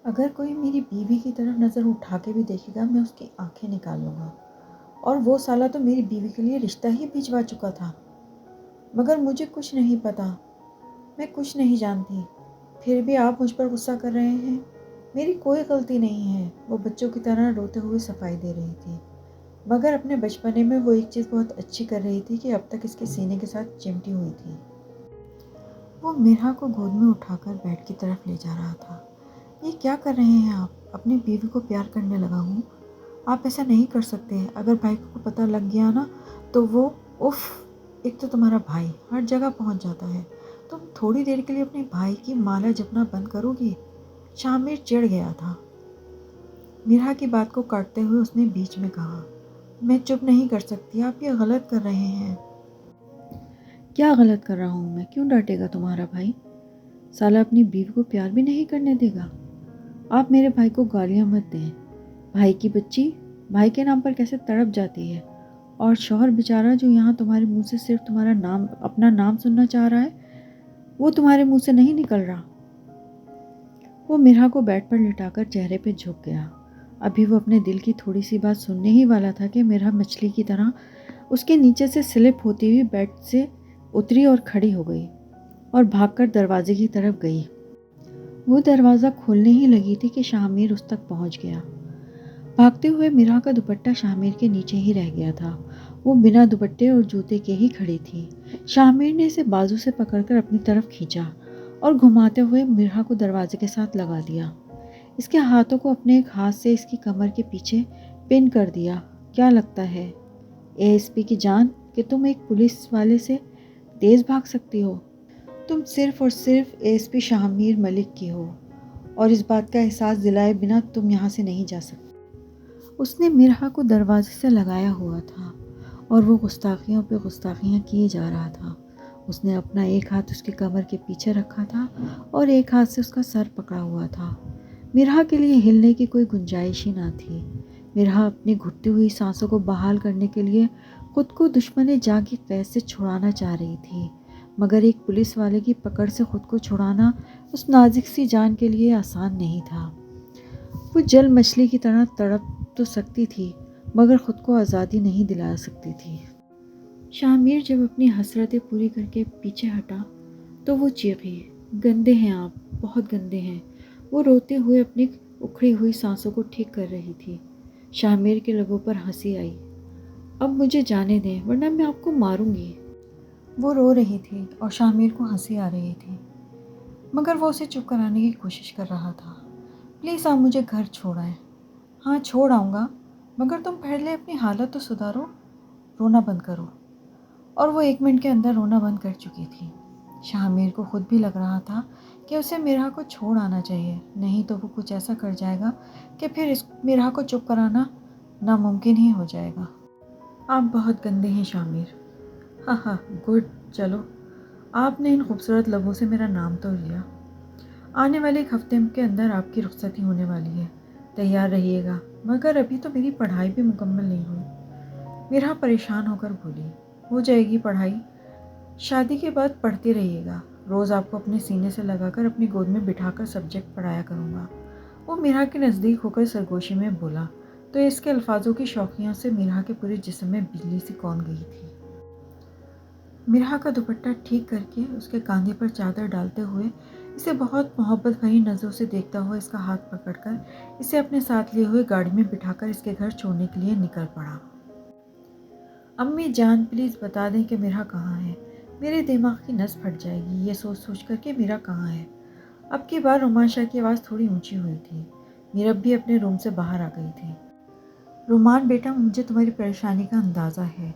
اگر کوئی میری بیوی کی طرف نظر اٹھا کے بھی دیکھے گا میں اس کی آنکھیں نکال لوں گا۔ اور وہ سالہ تو میری بیوی کے لیے رشتہ ہی بھجوا چکا تھا۔ مگر مجھے کچھ نہیں پتا، میں کچھ نہیں جانتی، پھر بھی آپ مجھ پر غصہ کر رہے ہیں۔ میری کوئی غلطی نہیں ہے۔ وہ بچوں کی طرح روتے ہوئے صفائی دے رہی تھی، مگر اپنے بچپنے میں وہ ایک چیز بہت اچھی کر رہی تھی کہ اب تک اس کے سینے کے ساتھ چمٹی ہوئی تھی۔ وہ میرا کو گود میں اٹھا کر بیڈ کی طرف لے جا رہا تھا۔ یہ کیا کر رہے ہیں آپ؟ اپنی بیوی کو پیار کرنے لگا ہوں۔ آپ ایسا نہیں کر سکتے۔ اگر بھائی کو پتہ لگ گیا نا تو وہ ایک تو تمہارا بھائی ہر جگہ پہنچ جاتا ہے، تم تھوڑی دیر کے لیے اپنے بھائی کی مالا جپنا بند کرو گی؟ شامر چڑھ گیا تھا۔ میرا کی بات کو کاٹتے ہوئے اس نے بیچ میں کہا، میں چپ نہیں کر سکتی، آپ یہ غلط کر رہے ہیں۔ کیا غلط کر رہا ہوں میں؟ کیوں ڈانٹے گا تمہارا بھائی؟ سالہ اپنی بیوی کو پیار بھی نہیں کرنے دے گا؟ آپ میرے بھائی کو گالیاں مت دیں۔ بھائی کی بچی بھائی کے نام پر کیسے تڑپ جاتی ہے، اور شوہر بیچارہ جو یہاں تمہارے منہ سے صرف تمہارا نام، اپنا نام سننا چاہ رہا ہے، وہ تمہارے منہ سے نہیں نکل رہا۔ وہ میرا کو بیڈ پر لٹا کر چہرے پہ جھک گیا۔ ابھی وہ اپنے دل کی تھوڑی سی بات سننے ہی والا تھا کہ میرا مچھلی کی طرح اس کے نیچے سے سلپ ہوتی ہوئی بیڈ سے اتری اور کھڑی ہو گئی اور بھاگ کر دروازے کی طرف گئی۔ وہ دروازہ کھولنے ہی لگی تھی کہ شامیر اس تک پہنچ گیا۔ بھاگتے ہوئے میرا کا دوپٹہ شامیر کے نیچے ہی رہ گیا تھا۔ وہ بنا دوپٹے اور جوتے کے ہی کھڑی تھی۔ شامیر نے اسے بازو سے پکڑ کر اپنی طرف کھینچا اور گھماتے ہوئے میرا کو دروازے کے ساتھ لگا دیا۔ اس کے ہاتھوں کو اپنے ایک ہاتھ سے اس کی کمر کے پیچھے پن کر دیا۔ کیا لگتا ہے اے ایس پی کی جان کہ تم ایک پولیس والے سے تیز بھاگ سکتی ہو؟ تم صرف اور صرف اے ایس پی شامیر ملک کی ہو، اور اس بات کا احساس دلائے بنا تم یہاں سے نہیں جا سکتی۔ اس نے میرا کو دروازے سے لگایا ہوا تھا اور وہ گستاخیوں پہ گستاخیاں کیے جا رہا تھا۔ اس نے اپنا ایک ہاتھ اس کی کمر کے پیچھے رکھا تھا اور ایک ہاتھ سے اس کا سر پکڑا ہوا تھا۔ میرا کے لیے ہلنے کی کوئی گنجائش ہی نہ تھی۔ میرا اپنی گھٹتی ہوئی سانسوں کو بحال کرنے کے لیے خود کو دشمن جاں کی قید سے چھڑانا چاہ رہی تھی، مگر ایک پولیس والے کی پکڑ سے خود کو چھڑانا اس نازک سی جان کے لیے آسان نہیں تھا۔ وہ جل مچھلی کی طرح تڑپ تو سکتی تھی، مگر خود کو آزادی نہیں دلا سکتی تھی۔ شامیر جب اپنی حسرتیں پوری کر کے پیچھے ہٹا تو وہ چیخی، گندے ہیں آپ، بہت گندے ہیں۔ وہ روتے ہوئے اپنی اکھڑی ہوئی سانسوں کو ٹھیک کر رہی تھی۔ شامیر کے لبوں پر ہنسی آئی۔ اب مجھے جانے دیں ورنہ میں آپ کو ماروں گی۔ وہ رو رہی تھی اور شامیر کو ہنسی آ رہی تھی، مگر وہ اسے چپ کرانے کی کوشش کر رہا تھا۔ پلیز آپ مجھے گھر چھوڑائیں۔ ہاں چھوڑ آؤں گا، مگر تم پہلے اپنی حالت تو سدھارو، رونا بند کرو۔ اور وہ 1 منٹ کے اندر رونا بند کر چکی تھی۔ شامیر کو خود بھی لگ رہا تھا کہ اسے میرا کو چھوڑ آنا چاہیے، نہیں تو وہ کچھ ایسا کر جائے گا کہ پھر اس میرا کو چپ کرانا ناممکن ہی ہو جائے گا۔ آپ بہت گندے ہیں شامیر۔ ہاں ہاں گڈ، چلو آپ نے ان خوبصورت لبوں سے میرا نام تو لیا۔ آنے والے 1 ہفتے کے اندر آپ کی رخصتی ہونے والی ہے، تیار رہیے گا۔ مگر ابھی تو میری پڑھائی بھی مکمل نہیں ہوئی۔ میرا پریشان ہو کر بولی، ہو جائے گی پڑھائی، شادی کے بعد پڑھتے رہیے گا۔ روز آپ کو اپنے سینے سے لگا کر اپنی گود میں بٹھا کر سبجیکٹ پڑھایا کروں گا۔ وہ میرا کے نزدیک ہو کر سرگوشی میں بولا تو اس کے الفاظوں کی شوقیوں سے میرا کے پورے جسم میں بجلی سی کون گئی تھی۔ میرا کا دوپٹہ ٹھیک کر کے اس کے کاندھے پر چادر ڈالتے ہوئے اسے بہت محبت بھری نظروں سے دیکھتا ہوا اس کا ہاتھ پکڑ کر اسے اپنے ساتھ لیے ہوئے گاڑی میں بٹھا کر اس کے گھر چھوڑنے کے لیے نکل پڑا۔ امی جان پلیز بتا دیں کہ میرا کہاں ہے، میرے دماغ کی نس پھٹ جائے گی یہ سوچ سوچ کر کہ میرا کہاں ہے۔ اب کی بار رومان شاہ کی آواز تھوڑی اونچی ہوئی تھی۔ میرب بھی اپنے روم سے باہر آ گئی تھی۔ رومان بیٹا، مجھے تمہاری پریشانی کا اندازہ ہے،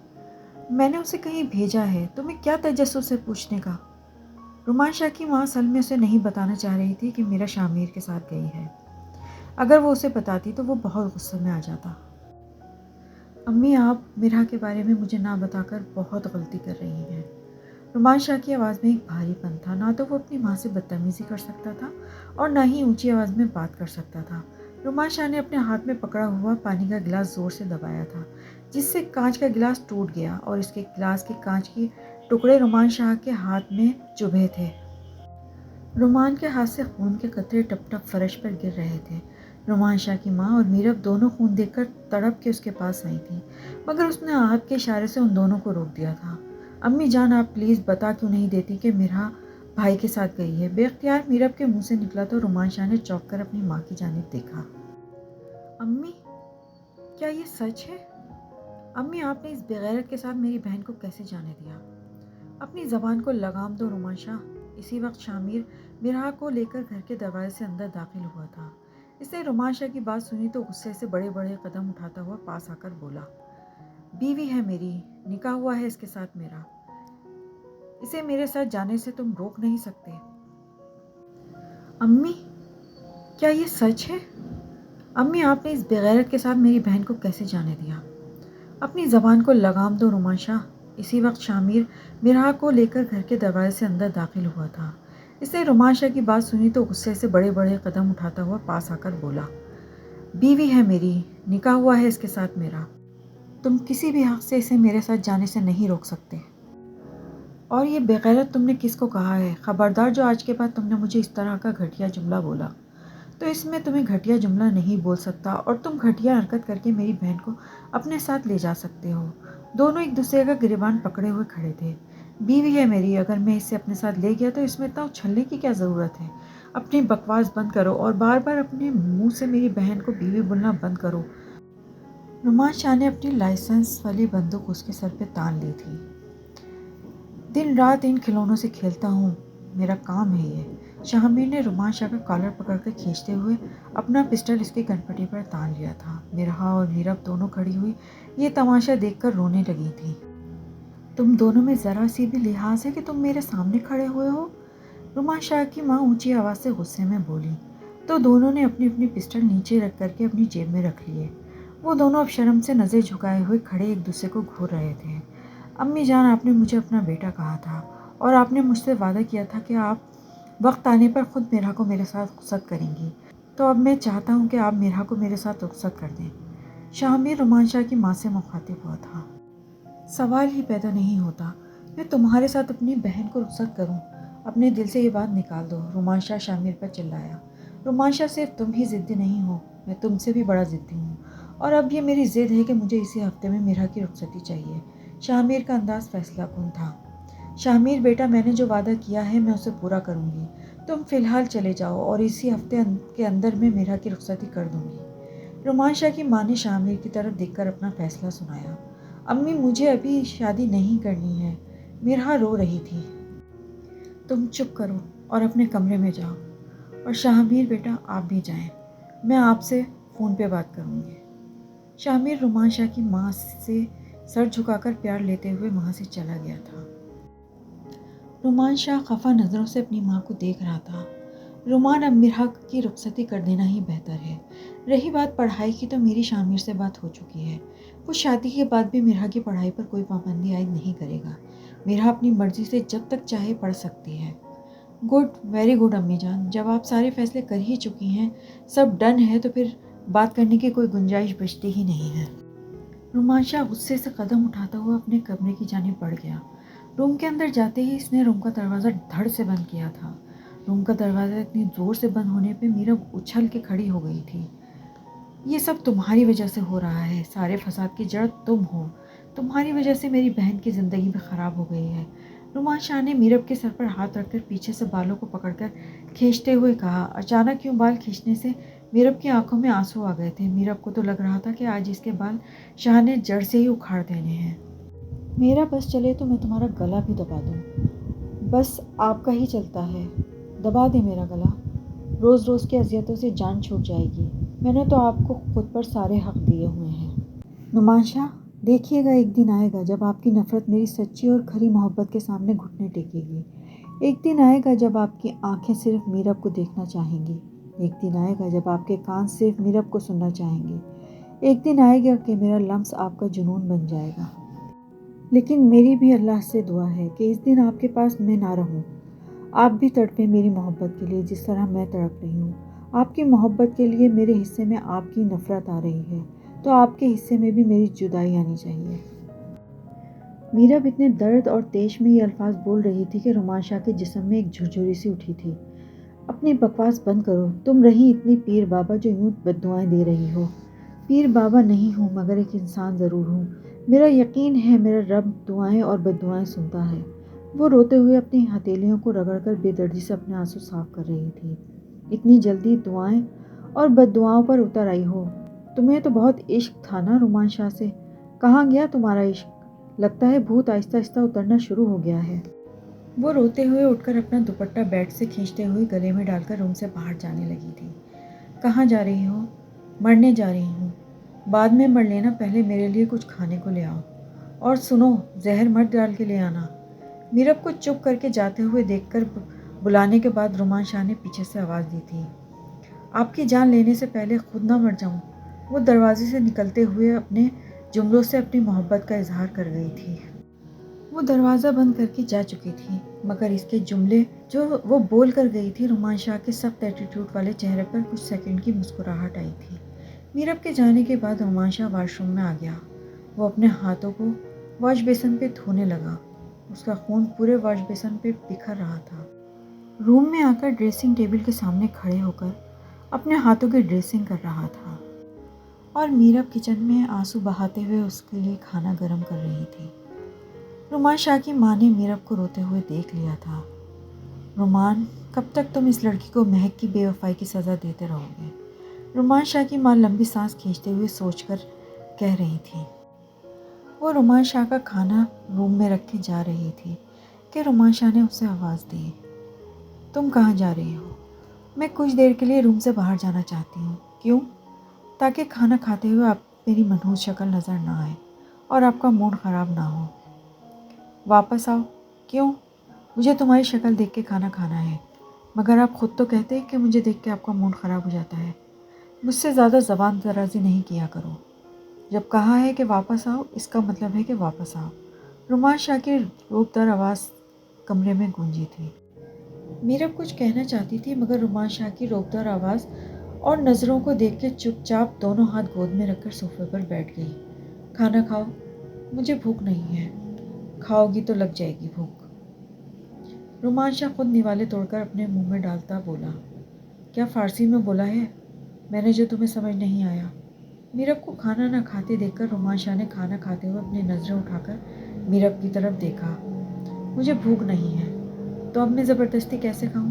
میں نے اسے کہیں بھیجا ہے، تمہیں کیا تجسس ہے پوچھنے کا؟ رومان شاہ کی ماں اصل میں اسے نہیں بتانا چاہ رہی تھی کہ میرا شامیر کے ساتھ گئی ہے۔ اگر وہ اسے بتاتی تو وہ بہت غصے میں آ جاتا۔ امی آپ میرا کے بارے میں مجھے نہ بتا کر بہت غلطی کر رہی ہیں۔ رومان شاہ کی آواز میں ایک بھاری پن تھا، نہ تو وہ اپنی ماں سے بدتمیزی کر سکتا تھا اور نہ ہی اونچی آواز میں بات کر سکتا تھا۔ رومان شاہ نے اپنے ہاتھ میں پکڑا ہوا پانی کا گلاس زور سے دبایا تھا، جس سے کانچ کا گلاس ٹوٹ گیا اور اس کے گلاس کے کانچ کے ٹکڑے رومان شاہ کے ہاتھ میں چبھے تھے۔ رومان کے ہاتھ سے خون کے قطرے ٹپ ٹپ فرش پر گر رہے تھے۔ رومان شاہ کی ماں اور میرب دونوں خون دیکھ کر تڑپ کے اس کے پاس آئی تھیں، مگر اس نے ہاتھ کے اشارے سے ان دونوں کو روک دیا تھا۔ امی جان، آپ پلیز بتا کیوں نہیں دیتی کہ میرا بھائی کے ساتھ گئی ہے؟ بے اختیار میرب کے منہ سے نکلا تو رومان شاہ نے چونک کر اپنی ماں کی جانب دیکھا۔ امی، کیا یہ سچ ہے؟ امی، آپ نے اس بغیرت کے ساتھ میری بہن کو کیسے جانے دیا؟ اپنی زبان کو لگام دو رومان شاہ۔ اسی وقت شامیر مرحا کو لے کر گھر کے دروازے سے اندر داخل ہوا تھا۔ اس نے رومان شاہ کی بات سنی تو غصے سے بڑے بڑے قدم اٹھاتا ہوا پاس آ کر بولا، بیوی ہے میری، نکاح ہوا ہے اس کے ساتھ میرا، اسے میرے ساتھ جانے سے تم روک نہیں سکتے۔ امی، کیا یہ سچ ہے؟ امی، آپ نے اس بغیرت کے ساتھ میری بہن کو کیسے جانے دیا؟ اپنی زبان کو لگام دو رومان شاہ۔ اسی وقت شامیر مرحا کو لے کر گھر کے دروازے سے اندر داخل ہوا تھا۔ اس نے رومان شاہ کی بات سنی تو غصے سے بڑے بڑے قدم اٹھاتا ہوا پاس آ کر بولا، بیوی ہے میری، نکاح ہوا ہے اس کے ساتھ میرا، تم کسی بھی حق سے اسے میرے ساتھ جانے سے نہیں روک سکتے۔ اور یہ بغیرت تم نے کس کو کہا ہے؟ خبردار، جو آج کے بعد تم نے مجھے اس طرح کا گھٹیا جملہ بولا تو اس میں تمہیں گھٹیا جملہ نہیں بول سکتا، اور تم گھٹیا حرکت کر کے میری بہن کو اپنے ساتھ لے جا سکتے ہو۔ دونوں ایک دوسرے کا گریبان پکڑے ہوئے کھڑے تھے۔ بیوی ہے میری، اگر میں اسے اپنے ساتھ لے گیا تو اس میں اتنا اچھلنے کی کیا ضرورت ہے؟ اپنی بکواس بند کرو اور بار بار اپنے منہ سے میری بہن کو بیوی بولنا بند کرو۔ رومان شاہ نے اپنی لائسنس والی بندوق اس کے سر پہ تان لی تھی۔ دن رات ان کھلونوں سے کھیلتا ہوں، میرا کام ہے یہ۔ شامیر نے رومان شاہ کا کالر پکڑ کر کھینچتے ہوئے اپنا پسٹل اس کی کنپٹی پر تان لیا تھا۔ مرحا اور میرب دونوں کھڑی ہوئی یہ تماشا دیکھ کر رونے لگی تھیں۔ تم دونوں میں ذرا سی بھی لحاظ ہے کہ تم میرے سامنے کھڑے ہوئے ہو؟ رومان شاہ کی ماں اونچی آواز سے غصے میں بولی تو دونوں نے اپنی اپنی پسٹل نیچے رکھ کر کے اپنی جیب میں رکھ لیے۔ وہ دونوں اب شرم سے نظر جھکائے ہوئے کھڑے ایک دوسرے کو گھور رہے تھے۔ امی جان، آپ نے مجھے اپنا بیٹا کہا تھا اور آپ نے مجھ سے وعدہ کیا تھا کہ آپ وقت آنے پر خود مرحا کو میرے ساتھ رخصت کریں گی، تو اب میں چاہتا ہوں کہ آپ مرحا کو میرے ساتھ رخصت کر دیں۔ شامیر رومان شاہ کی ماں سے مخاطب ہوا تھا۔ سوال ہی پیدا نہیں ہوتا، میں تمہارے ساتھ اپنی بہن کو رخصت کروں؟ اپنے دل سے یہ بات نکال دو، رومان شاہ شامیر پر چلایا۔ رومان شاہ، صرف تم ہی ضدی نہیں ہو، میں تم سے بھی بڑا ضدی ہوں، اور اب یہ میری ضد ہے کہ مجھے اسی ہفتے میں مرحا کی رخصتی چاہیے۔ شامیر کا انداز فیصلہ کن تھا۔ شامیر بیٹا، میں نے جو وعدہ کیا ہے میں اسے پورا کروں گی، تم فی الحال چلے جاؤ اور اسی ہفتے کے اندر میں مرحا کی رخصتی کر دوں گی۔ رومان شاہ کی ماں نے شامیر کی طرف دیکھ کر اپنا فیصلہ سنایا۔ امی، مجھے ابھی شادی نہیں کرنی ہے، مرحا رو رہی تھی۔ تم چپ کرو اور اپنے کمرے میں جاؤ، اور شامیر بیٹا آپ بھی جائیں، میں آپ سے فون پہ بات کروں گی۔ شامیر رومان شاہ کی ماں سے سر جھکا کر پیار لیتے ہوئے وہاں سے چلا گیا تھا۔ رومان شاہ خفا نظروں سے اپنی ماں کو دیکھ رہا تھا۔ رومان، اب مرحا کی رخصتی کر دینا ہی بہتر ہے۔ رہی بات پڑھائی کی تو میری شامیر سے بات ہو چکی ہے، وہ شادی کے بعد بھی مرحا کی پڑھائی پر کوئی پابندی عائد نہیں کرے گا۔ مرحا اپنی مرضی سے جب تک چاہے پڑھ سکتی ہے۔ گڈ، ویری گڈ امی جان، جب آپ سارے فیصلے کر ہی چکی ہیں، سب ڈن ہے، تو پھر بات کرنے کی کوئی گنجائش بچتی ہی نہیں ہے۔ رومان شاہ غصے سے قدم اٹھاتا ہوا اپنے کمرے کی جانب بڑھ گیا۔ روم کے اندر جاتے ہی اس نے روم کا دروازہ دھڑ سے بند کیا تھا۔ روم کا دروازہ اتنی زور سے بند ہونے پہ میرب اچھل کے کھڑی ہو گئی تھی۔ یہ سب تمہاری وجہ سے ہو رہا ہے، سارے فساد کی جڑ تم ہو، تمہاری وجہ سے میری بہن کی زندگی بھی خراب ہو گئی ہے۔ رومان شاہ نے میرب کے سر پر ہاتھ رکھ کر پیچھے سے بالوں کو پکڑ کر کھینچتے ہوئے کہا۔ اچانک یوں بال کھینچنے سے میرب کی آنکھوں میں آنسو آ گئے تھے۔ میرب کو تو لگ رہا تھا کہ آج اس کے بال شاہ نے جڑ سے ہی اکھاڑ دینے ہیں۔ میرا بس چلے تو میں تمہارا گلا بھی دبا دوں، بس آپ کا ہی چلتا ہے، دبا دے میرا گلا، روز روز کی اذیتوں سے جان چھوٹ جائے گی، میں نے تو آپ کو خود پر سارے حق دیے ہوئے ہیں۔ رومان شاہ، دیکھیے گا ایک دن آئے گا جب آپ کی نفرت میری سچی اور کھری محبت کے سامنے گھٹنے ٹیکے گی۔ ایک دن آئے گا جب آپ کی آنکھیں صرف میرب کو دیکھنا چاہیں گی۔ ایک دن آئے گا جب آپ کے کان صرف میرب کو سننا چاہیں گے۔ ایک دن آئے گا کہ میرا لمس آپ کا جنون بن جائے گا۔ لیکن میری بھی اللہ سے دعا ہے کہ اس دن آپ کے پاس میں نہ رہوں۔ آپ بھی تڑپیں میری محبت کے لیے جس طرح میں تڑپ رہی ہوں۔ آپ کی محبت کے لیے میرے حصے میں آپ کی نفرت آ رہی ہے، تو آپ کے حصے میں بھی میری جدائی آنی چاہیے۔ میرب اتنے درد اور تیش میں یہ الفاظ بول رہی تھی کہ رومان شاہ کے جسم میں ایک جھرجھری سی اٹھی تھی۔ اپنی بکواس بند کرو، تم رہی اتنی پیر بابا جو یوں بددعائیں دے رہی ہو۔ پیر بابا نہیں ہوں مگر ایک انسان ضرور ہوں۔ میرا یقین ہے میرا رب دعائیں اور بددعائیں سنتا ہے۔ وہ روتے ہوئے اپنی ہتھیلیوں کو رگڑ کر بے دردی سے اپنے آنسو صاف کر رہی تھی۔ اتنی جلدی دعائیں اور بددعاؤں پر اتر آئی ہو؟ تمہیں تو بہت عشق تھا نا رومان شاہ سے، کہاں گیا تمہارا عشق؟ لگتا ہے بھوت آہستہ آہستہ اترنا شروع ہو گیا ہے۔ وہ روتے ہوئے اٹھ کر اپنا دوپٹہ بیڈ سے کھینچتے ہوئے گلے میں ڈال کر روم سے باہر جانے لگی تھی۔ کہاں جا رہی ہو؟ مرنے جا رہی ہوں۔ بعد میں مر لینا، پہلے میرے لیے کچھ کھانے کو لے آؤ، اور سنو زہر مت ڈال کے لے آنا۔ میرب کو چپ کر کے جاتے ہوئے دیکھ کر بلانے کے بعد رومان شاہ نے پیچھے سے آواز دی تھی، آپ کی جان لینے سے پہلے خود نہ مر جاؤں۔ وہ دروازے سے نکلتے ہوئے اپنے جملوں سے اپنی محبت کا اظہار کر گئی تھی۔ وہ دروازہ بند کر کے جا چکی تھی، مگر اس کے جملے جو وہ بول کر گئی تھی، رومان شاہ کے سخت ایٹیٹیوڈ والے چہرے پر کچھ سیکنڈ کی مسکراہٹ آئی تھی۔ میرب کے جانے کے بعد رومان شاہ واش روم میں آ گیا۔ وہ اپنے ہاتھوں کو واش بیسن پہ دھونے لگا۔ اس کا خون پورے واش بیسن پہ بکھر رہا تھا۔ روم میں آ کر ڈریسنگ ٹیبل کے سامنے کھڑے ہو کر اپنے ہاتھوں کی ڈریسنگ کر رہا تھا، اور میرب کچن میں آنسو بہاتے ہوئے اس کے لیے کھانا گرم کر رہی تھی۔ رومان شاہ کی ماں نے میرب کو روتے ہوئے دیکھ لیا تھا۔ رومان، کب تک تم اس لڑکی کو مہک کی بے وفائی کی سزا دیتے رہو گے؟ رومان شاہ کی ماں لمبی سانس کھینچتے ہوئے سوچ کر کہہ رہی تھی۔ وہ رومان شاہ کا کھانا روم میں رکھ کے جا رہی تھی کہ رومان شاہ نے اسے آواز دی، تم کہاں جا رہی ہو؟ میں کچھ دیر کے لیے روم سے باہر جانا چاہتی ہوں۔ کیوں؟ تاکہ کھانا کھاتے ہوئے آپ میری منحوس شکل نظر نہ آئے اور آپ کا موڈ خراب نہ ہو۔ واپس آؤ۔ کیوں؟ مجھے تمہاری شکل دیکھ کے کھانا کھانا ہے، مگر آپ خود تو کہتے کہ مجھے دیکھ کے آپ کا موڈ خراب ہو جاتا ہے۔ مجھ سے زیادہ زبان درازی نہیں کیا کرو۔ جب کہا ہے کہ واپس آؤ، اس کا مطلب ہے کہ واپس آؤ۔ رومان شاہ کی روبدار آواز کمرے میں گونجی تھی۔ میرب کچھ کہنا چاہتی تھی، مگر رومان شاہ کی روبدار آواز اور نظروں کو دیکھ کے چپ چاپ دونوں ہاتھ گود میں رکھ کر صوفے پر بیٹھ گئی۔ کھانا کھاؤ، مجھے بھوک نہیں ہے۔ کھاؤ گی تو لگ جائے گی بھوک۔ رومان شاہ خود نوالے توڑ کر اپنے منہ میں ڈالتا بولا، کیا فارسی میں بولا ہے میں نے جو تمہیں سمجھ نہیں آیا؟ میرب کو کھانا نہ کھاتے دیکھ کر رومان شاہ نے کھانا کھاتے ہوئے اپنی نظریں اٹھا کر میرب کی طرف دیکھا۔ مجھے بھوک نہیں ہے تو اب میں زبردستی کیسے کھاؤں؟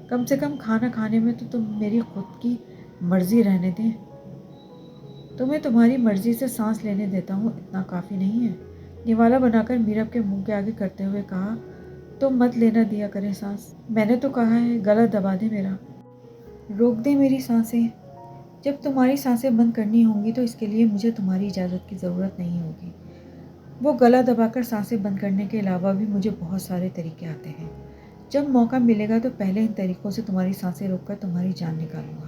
کم سے کم کھانا کھانے میں تو تم میری خود کی مرضی رہنے دیں۔ تمہیں تمہاری مرضی سے سانس لینے دیتا ہوں، اتنا کافی نہیں ہے؟ نوالا بنا کر میرب کے منہ کے آگے کرتے ہوئے کہا، تو مت لینا دیا کریں سانس، میں نے تو کہا ہے گلا دبا دے میرا، روک دے میری سانسیں۔ جب تمہاری سانسیں بند کرنی ہوں گی تو اس کے لیے مجھے تمہاری اجازت کی ضرورت نہیں ہوگی۔ وہ گلا دبا کر سانسیں بند کرنے کے علاوہ بھی مجھے بہت سارے طریقے آتے ہیں۔ جب موقع ملے گا تو پہلے ان طریقوں سے تمہاری سانسیں روک کر تمہاری جان نکالوں گا۔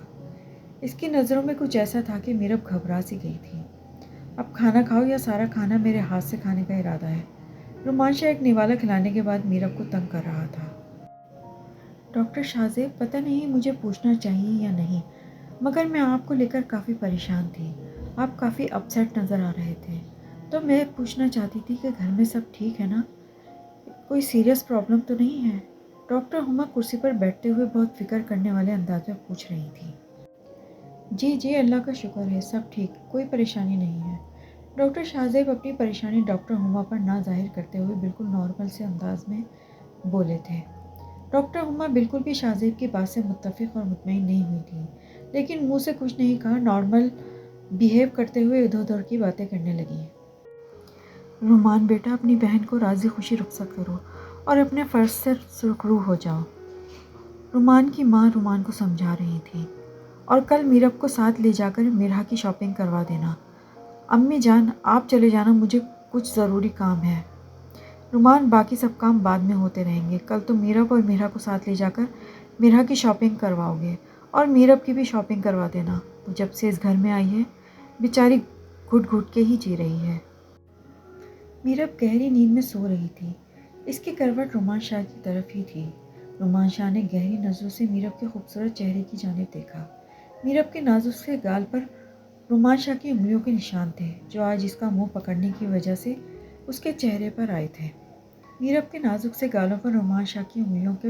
اس کی نظروں میں کچھ ایسا تھا کہ میرب گھبرا سی گئی تھی۔ اب کھانا کھاؤ یا سارا کھانا میرے ہاتھ سے کھانے کا ارادہ ہے؟ رومان شاہ ایک نوالا کھلانے کے بعد میرب کو تنگ کر رہا تھا۔ ڈاکٹر شاہزیب، پتہ نہیں مجھے پوچھنا چاہیے یا نہیں، مگر میں آپ کو لے کر کافی پریشان تھی۔ آپ کافی اپسیٹ نظر آ رہے تھے، تو میں پوچھنا چاہتی تھی کہ گھر میں سب ٹھیک ہے نا؟ کوئی سیریس پرابلم تو نہیں ہے؟ ڈاکٹر ہما کرسی پر بیٹھتے ہوئے بہت فکر کرنے والے انداز میں پوچھ رہی تھی۔ جی اللہ کا شکر ہے، سب ٹھیک، کوئی پریشانی نہیں ہے۔ ڈاکٹر شاہزیب اپنی پریشانی ڈاکٹر ہما پر نہ ظاہر کرتے ہوئے بالکل نارمل سے انداز میں بولے تھے۔ ڈاکٹر ہما بالکل بھی شاہزیب کی بات سے متفق اور مطمئن نہیں ہوئی تھی، لیکن منہ سے کچھ نہیں کہا، نارمل بیہیو کرتے ہوئے ادھر ادھر کی باتیں کرنے لگی۔ رومان بیٹا، اپنی بہن کو راضی خوشی رخصت کرو اور اپنے فرض سے سرخرو ہو جاؤ۔ رومان کی ماں رومان کو سمجھا رہی تھی، اور کل میرب کو ساتھ لے جا کر میرا کی شاپنگ کروا دینا۔ امی جان، آپ چلے جانا، مجھے کچھ ضروری کام ہے۔ رومان، باقی سب کام بعد میں ہوتے رہیں گے، کل تو میرب اور میرا کو ساتھ لے جا کر میرا کی شاپنگ کرواؤ گے، اور میرب کی بھی شاپنگ کروا دینا۔ وہ جب سے اس گھر میں آئی ہے بیچاری گھٹ گھٹ کے ہی جی رہی ہے۔ میرب گہری نیند میں سو رہی تھی، اس کی کروٹ رومان شاہ کی طرف ہی تھی۔ رومان شاہ نے گہری نظروں سے میرب کے خوبصورت چہرے کی جانب دیکھا۔ میرب کے نازک سے گال پر رومان شاہ کی انگلیوں کے نشان تھے، جو آج اس کا منہ پکڑنے کی وجہ سے اس کے چہرے پر آئے تھے۔ میرب کے نازک سے گالوں پر رومان شاہ کی انگلیوں کے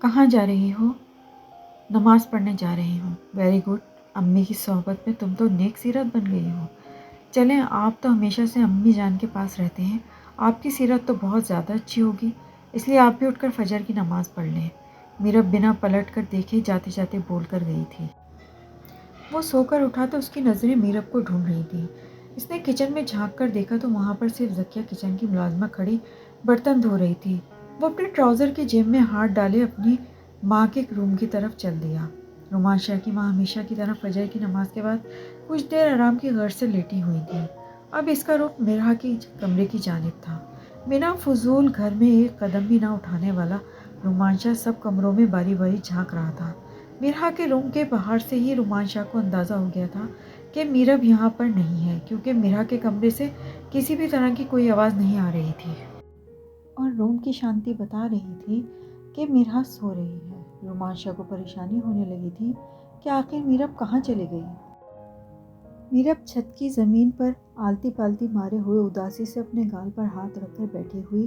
کہاں جا رہی ہو؟ نماز پڑھنے جا رہی ہوں۔ ویری گڈ، امی کی صحبت میں تم تو نیک سیرت بن گئی ہو۔ چلیں، آپ تو ہمیشہ سے امی جان کے پاس رہتے ہیں، آپ کی سیرت تو بہت زیادہ اچھی ہوگی، اس لیے آپ بھی اٹھ کر فجر کی نماز پڑھ لیں۔ میرب بنا پلٹ کر دیکھے جاتے جاتے بول کر گئی تھی۔ وہ سو کر اٹھا تو اس کی نظریں میرب کو ڈھونڈ رہی تھیں۔ اس نے کچن میں جھانک کر دیکھا تو وہاں پر صرف ذکیہ کچن کی ملازمہ کھڑی برتن دھو رہی تھی۔ وہ اپنے ٹراؤزر کی جیب میں ہاتھ ڈالے اپنی ماں کے روم کی طرف چل دیا۔ رومان شاہ کی ماں ہمیشہ کی طرح فجر کی نماز کے بعد کچھ دیر آرام کی غرض سے لیٹی ہوئی تھی۔ اب اس کا رخ میرا کے کمرے کی جانب تھا۔ بنا فضول گھر میں ایک قدم بھی نہ اٹھانے والا رومان شاہ سب کمروں میں باری باری جھانک رہا تھا۔ میرا کے روم کے باہر سے ہی رومان شاہ کو اندازہ ہو گیا تھا کہ میرب یہاں پر نہیں ہے، کیونکہ میرا کے کمرے سے کسی بھی طرح کی کوئی آواز نہیں آ رہی تھی اور روم کی شانتی بتا رہی تھی کہ میرا سو رہی ہے۔ رومان شاہ کو پریشانی ہونے لگی تھی کہ آخر میرب کہاں چلے گئی۔ میرب چھت کی زمین پر آلتی پالتی مارے ہوئے اداسی سے اپنے گال پر ہاتھ رکھ کر بیٹھی ہوئی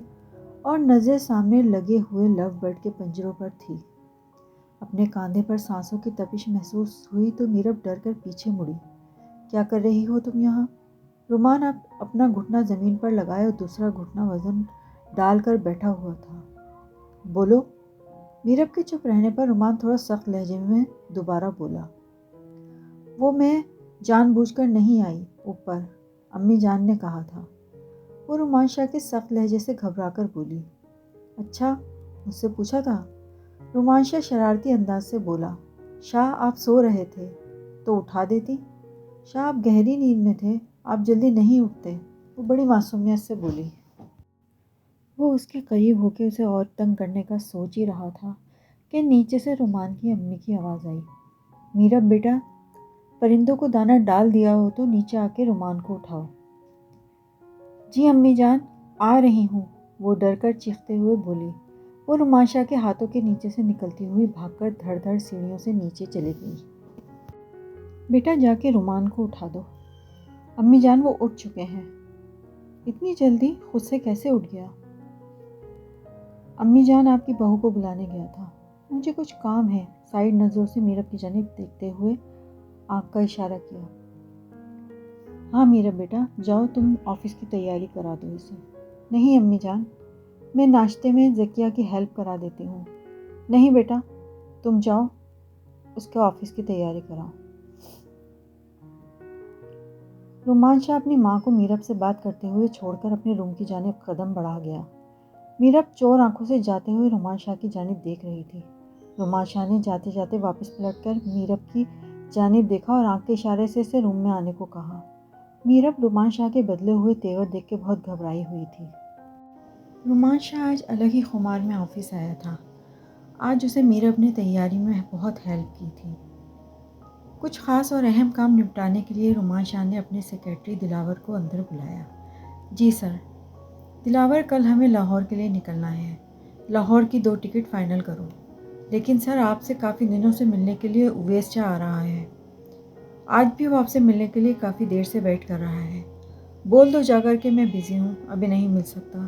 اور نظر سامنے لگے ہوئے لو برڈ کے پنجروں پر تھی۔ اپنے کاندھے پر سانسوں کی تپش محسوس ہوئی تو میرب ڈر کر پیچھے مڑی۔ کیا کر رہی ہو تم یہاں؟ رومان اپنا گھٹنا زمین پر لگائے اور دوسرا گھٹنا وزن ڈال کر بیٹھا ہوا تھا۔ بولو۔ میرب کے چپ رہنے پر رومان تھوڑا سخت لہجے میں دوبارہ بولا۔ وہ میں جان بوجھ کر نہیں آئی، اوپر امی جان نے کہا تھا۔ وہ رومان شاہ کے سخت لہجے سے گھبرا کر بولی۔ اچھا، مجھ سے پوچھا تھا؟ رومان شاہ شرارتی انداز سے بولا۔ شاہ آپ سو رہے تھے تو اٹھا دیتی۔ شاہ آپ گہری نیند میں تھے، آپ جلدی نہیں اٹھتے، وہ بڑی معصومیت سے بولی۔ وہ اس کے قریب ہو کے اسے اور تنگ کرنے کا سوچ ہی رہا تھا کہ نیچے سے رومان کی امی کی آواز آئی۔ میرب بیٹا، پرندوں کو دانہ ڈال دیا ہو تو نیچے آ کے رومان کو اٹھاؤ۔ جی امی جان، آ رہی ہوں، وہ ڈر کر چیختے ہوئے بولی۔ وہ رومان شاہ کے ہاتھوں کے نیچے سے نکلتی ہوئی بھاگ کر دھڑ دھڑ سیڑھیوں سے نیچے چلی گئی۔ بیٹا جا کے رومان کو اٹھا دو۔ امی جان وہ اٹھ چکے ہیں۔ اتنی جلدی خود سے کیسے اٹھ گیا؟ امی جان آپ کی بہو کو بلانے گیا تھا، مجھے کچھ کام ہے، سائیڈ نظروں سے میرب کی جانب دیکھتے ہوئے آنکھ کا اشارہ کیا۔ ہاں میرب بیٹا، جاؤ تم آفس کی تیاری کرا دو اسے۔ نہیں امی جان، میں ناشتے میں ذکیہ کی ہیلپ کرا دیتی ہوں۔ نہیں بیٹا، تم جاؤ اس کے آفس کی تیاری کراؤ۔ رومان شاہ اپنی ماں کو میرب سے بات کرتے ہوئے چھوڑ کر اپنے روم کی جانب قدم بڑھا گیا۔ میرب چور آنکھوں سے جاتے ہوئے رومان شاہ کی جانب دیکھ رہی تھی۔ رومان شاہ نے جاتے جاتے واپس پلٹ کر میرب کی جانب دیکھا اور آنکھ کے اشارے سے اسے روم میں آنے کو کہا۔ میرب رومان شاہ کے بدلے ہوئے تیور دیکھ کے بہت گھبرائی ہوئی تھی۔ رومان شاہ آج الگ ہی خمار میں آفس آیا تھا۔ آج اسے میرب نے تیاری میں بہت ہیلپ کی تھی۔ کچھ خاص اور اہم کام نپٹانے کے لیے رومان شاہ نے اپنے سیکرٹری دلاور کو اندر بلایا۔ جی سر۔ دلاور، کل ہمیں لاہور کے لیے نکلنا ہے، لاہور کی 2 ٹکٹ فائنل کرو۔ لیکن سر، آپ سے کافی دنوں سے ملنے کے لیے اویس شاہ آ رہا ہے، آج بھی وہ آپ سے ملنے کے لیے کافی دیر سے ویٹ کر رہا ہے۔ بول دو جا کر کہ میں بزی ہوں، ابھی نہیں مل سکتا۔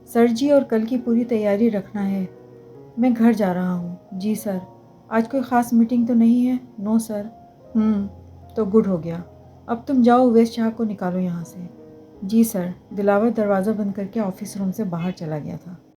سر جی، اور کل کی پوری تیاری رکھنا ہے، میں گھر جا رہا ہوں۔ جی سر۔ آج کوئی خاص میٹنگ تو نہیں ہے؟ نو سر۔ تو گڈ ہو گیا، اب تم جاؤ اویس شاہ کو نکالو یہاں سے۔ جی سر۔ دلاور دروازہ بند کر کے آفس روم سے باہر چلا گیا تھا۔